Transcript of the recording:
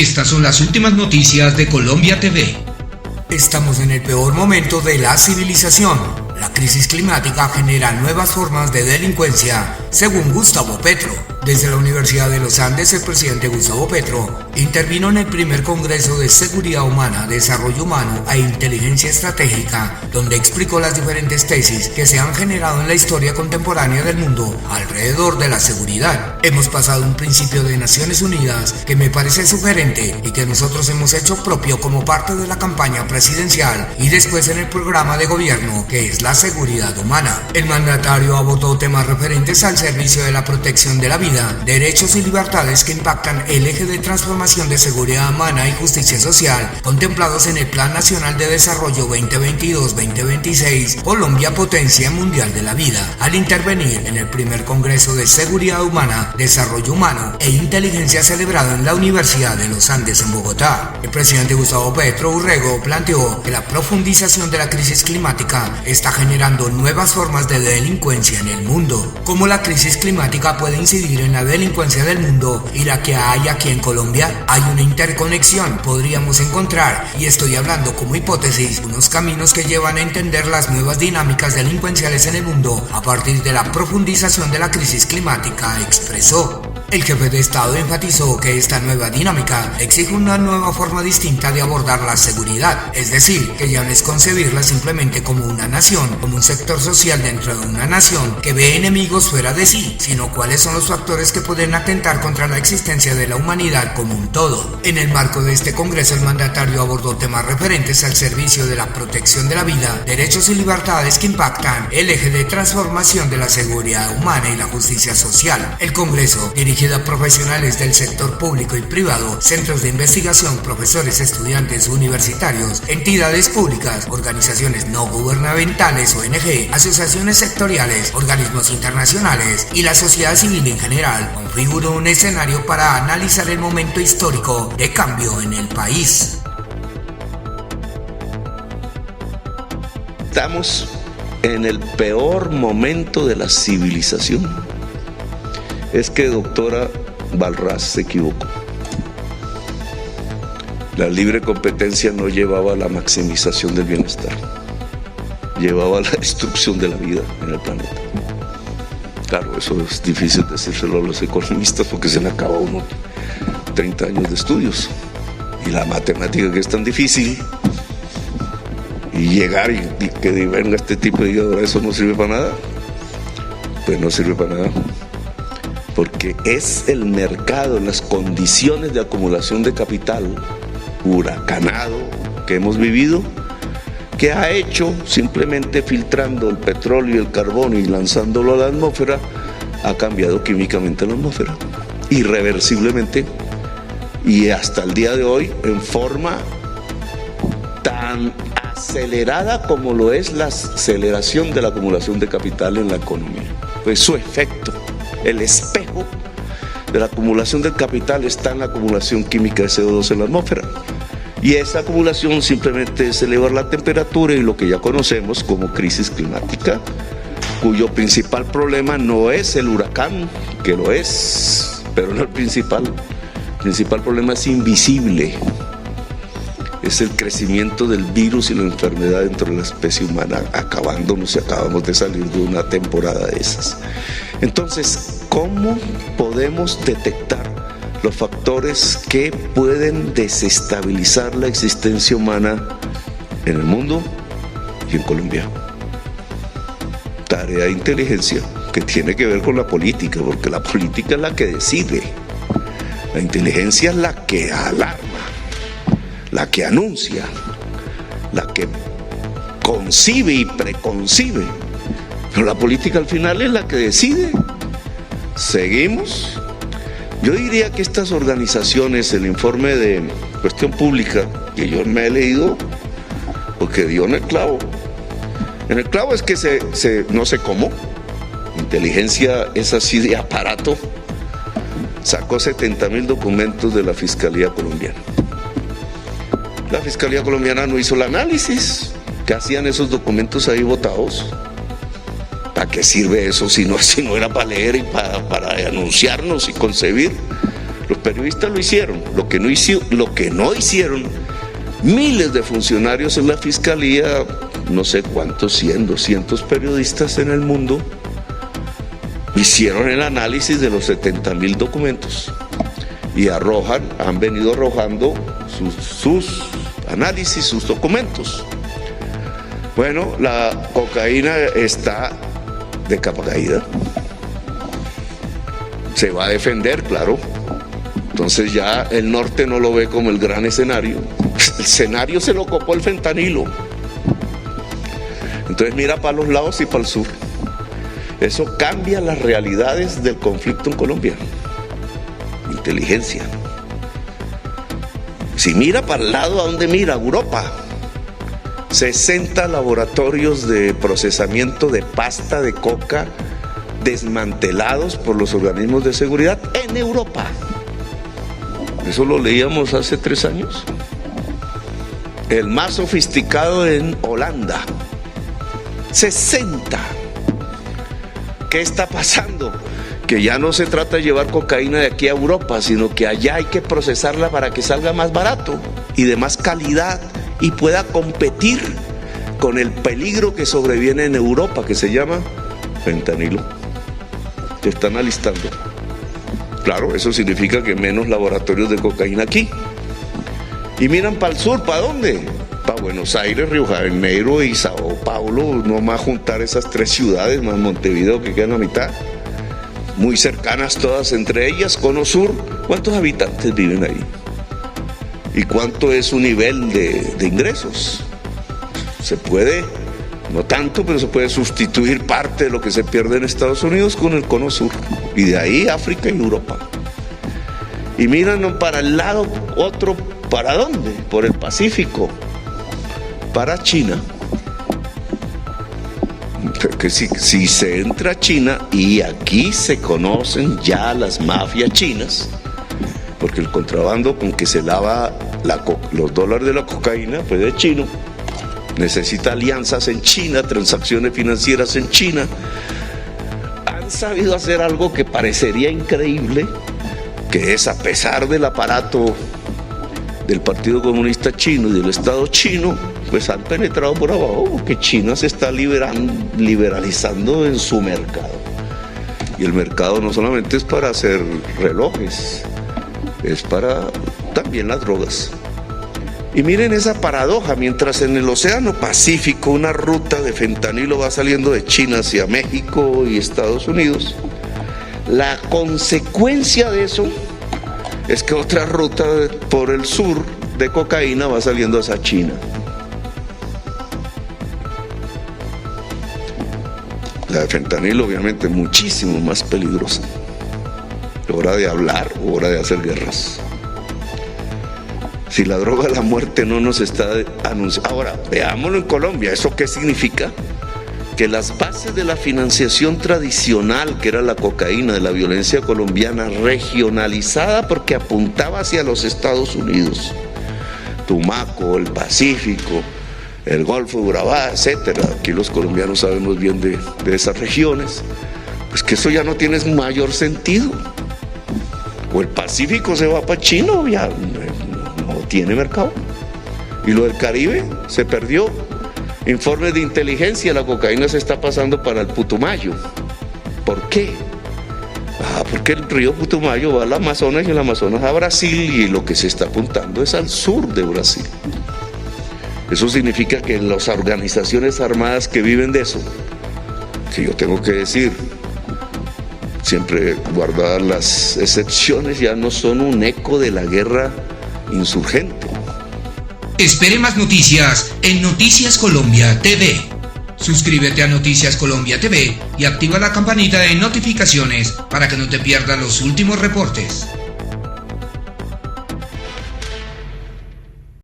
Estas son las últimas noticias de Colombia TV. Estamos en el peor momento de la civilización. La crisis climática genera nuevas formas de delincuencia, según Gustavo Petro. Desde la Universidad de los Andes, el presidente Gustavo Petro intervino en el primer Congreso de Seguridad Humana, Desarrollo Humano e Inteligencia Estratégica, donde explicó las diferentes tesis que se han generado en la historia contemporánea del mundo alrededor de la seguridad. Hemos pasado un principio de Naciones Unidas que me parece sugerente y que nosotros hemos hecho propio como parte de la campaña presidencial y después en el programa de gobierno, que es la seguridad humana. El mandatario abordó temas referentes al servicio de la protección de la vida, derechos y libertades que impactan el eje de transformación de seguridad humana y justicia social contemplados en el Plan Nacional de Desarrollo 2022-2026, Colombia Potencia Mundial de la Vida, al intervenir en el primer Congreso de Seguridad Humana, Desarrollo Humano e Inteligencia celebrado en la Universidad de los Andes en Bogotá. El presidente Gustavo Petro Urrego planteó que la profundización de la crisis climática está generando nuevas formas de delincuencia en el mundo. ¿Cómo la crisis climática puede incidir en la delincuencia del mundo y la que hay aquí en Colombia? Hay una interconexión, podríamos encontrar, y estoy hablando como hipótesis, unos caminos que llevan a entender las nuevas dinámicas delincuenciales en el mundo a partir de la profundización de la crisis climática, expresó. El jefe de Estado enfatizó que esta nueva dinámica exige una nueva forma distinta de abordar la seguridad, es decir, que ya no es concebirla simplemente como una nación, como un sector social dentro de una nación que ve enemigos fuera de sí, sino cuáles son los factores que pueden atentar contra la existencia de la humanidad como un todo. En el marco de este congreso, el mandatario abordó temas referentes al servicio de la protección de la vida, derechos y libertades que impactan el eje de transformación de la seguridad humana y la justicia social. El congreso, dirigido a profesionales del sector público y privado, centros de investigación, profesores, estudiantes universitarios, entidades públicas, organizaciones no gubernamentales, ONG, asociaciones sectoriales, organismos internacionales y la sociedad civil en general, configuró un escenario para analizar el momento histórico de cambio en el país. Estamos en el peor momento de la civilización. Es que doctora Balraz se equivocó. La libre competencia no llevaba a la maximización del bienestar, llevaba a la destrucción de la vida en el planeta. Claro, eso es difícil decírselo a los economistas porque se le acaba a uno 30 años de estudios. Y la matemática, que es tan difícil, y llegar y que venga este tipo y diga, ahora eso no sirve para nada, pues no sirve para nada. Porque es el mercado, las condiciones de acumulación de capital huracanado que hemos vivido, que ha hecho, simplemente filtrando el petróleo y el carbón y lanzándolo a la atmósfera, ha cambiado químicamente la atmósfera, irreversiblemente, y hasta el día de hoy en forma tan acelerada como lo es la aceleración de la acumulación de capital en la economía. Pues su efecto, el espejo de la acumulación del capital está en la acumulación química de CO2 en la atmósfera. Y esa acumulación simplemente es elevar la temperatura y lo que ya conocemos como crisis climática, cuyo principal problema no es el huracán, que lo es, pero no el principal. El principal problema es invisible. Es el crecimiento del virus y la enfermedad dentro de la especie humana, acabándonos y acabamos de salir de una temporada de esas. Entonces, ¿cómo podemos detectar los factores que pueden desestabilizar la existencia humana en el mundo y en Colombia? Tarea de inteligencia que tiene que ver con la política, porque la política es la que decide. La inteligencia es la que alarma, la que anuncia, la que concibe y preconcibe, pero la política al final es la que decide. ¿Seguimos? Yo diría que estas organizaciones, el informe de Cuestión Pública, que yo me he leído, porque dio en el clavo. En el clavo es que no sé cómo, inteligencia es así de aparato, sacó 70,000 documentos de la Fiscalía colombiana. La Fiscalía colombiana no hizo el análisis. ¿Qué hacían esos documentos ahí botados? ¿Para qué sirve eso si no era para leer y para anunciarnos y concebir los periodistas lo hicieron. Lo que no hicieron miles de funcionarios en la fiscalía, no sé cuántos, 100, 200 periodistas en el mundo, hicieron el análisis de los 70,000 documentos y han venido arrojando sus análisis, sus documentos. Bueno, la cocaína está de capa caída. Se va a defender, claro. Entonces ya el norte no lo ve como el gran escenario. El escenario se lo copó el fentanilo. Entonces mira para los lados y para el sur. Eso cambia las realidades del conflicto en Colombia. Inteligencia. Si mira para el lado, ¿a dónde mira? Europa. 60 laboratorios de procesamiento de pasta de coca desmantelados por los organismos de seguridad en Europa. Eso lo leíamos hace 3 años. El más sofisticado en Holanda. 60. ¿Qué está pasando? Que ya no se trata de llevar cocaína de aquí a Europa, sino que allá hay que procesarla para que salga más barato y de más calidad y pueda competir con el peligro que sobreviene en Europa, que se llama fentanilo. Que están alistando. Claro, eso significa que menos laboratorios de cocaína aquí. Y miran para el sur, ¿para dónde? Para Buenos Aires, Río de Janeiro y Sao Paulo, no más juntar esas 3 ciudades, más Montevideo que quedan a mitad, muy cercanas todas entre ellas, Cono Sur. ¿Cuántos habitantes viven ahí? ¿Y cuánto es su nivel de ingresos? Se puede, no tanto, pero se puede sustituir parte de lo que se pierde en Estados Unidos con el Cono Sur, y de ahí África y Europa. Y miran para el lado otro, ¿para dónde? Por el Pacífico, para China. Que si se entra a China, y aquí se conocen ya las mafias chinas, porque el contrabando con que se lava los dólares de la cocaína pues es chino, necesita alianzas en China, transacciones financieras en China. Han sabido hacer algo que parecería increíble, que es, a pesar del aparato del Partido Comunista Chino y del Estado chino, pues han penetrado por abajo, porque China se está liberalizando en su mercado. Y el mercado no solamente es para hacer relojes, es para también las drogas. Y miren esa paradoja, mientras en el Océano Pacífico una ruta de fentanilo va saliendo de China hacia México y Estados Unidos, la consecuencia de eso es que otra ruta por el sur de cocaína va saliendo hacia China. La de fentanilo obviamente muchísimo más peligrosa. Hora de hablar, hora de hacer guerras. Si la droga de la muerte no nos está anunciando. Ahora, veámoslo en Colombia. ¿Eso qué significa? Que las bases de la financiación tradicional, que era la cocaína, de la violencia colombiana, regionalizada porque apuntaba hacia los Estados Unidos, Tumaco, el Pacífico, el Golfo de Urabá, etcétera. Aquí los colombianos sabemos bien de esas regiones. Pues que eso ya no tiene mayor sentido. O el Pacífico se va para China, ya no tiene mercado. Y lo del Caribe se perdió. Informes de inteligencia, la cocaína se está pasando para el Putumayo. ¿Por qué? Porque el río Putumayo va al Amazonas y el Amazonas a Brasil, y lo que se está apuntando es al sur de Brasil. Eso significa que las organizaciones armadas que viven de eso, que yo tengo que decir, siempre guardadas las excepciones, ya no son un eco de la guerra insurgente. Espere más noticias en Noticias Colombia TV. Suscríbete a Noticias Colombia TV y activa la campanita de notificaciones para que no te pierdas los últimos reportes.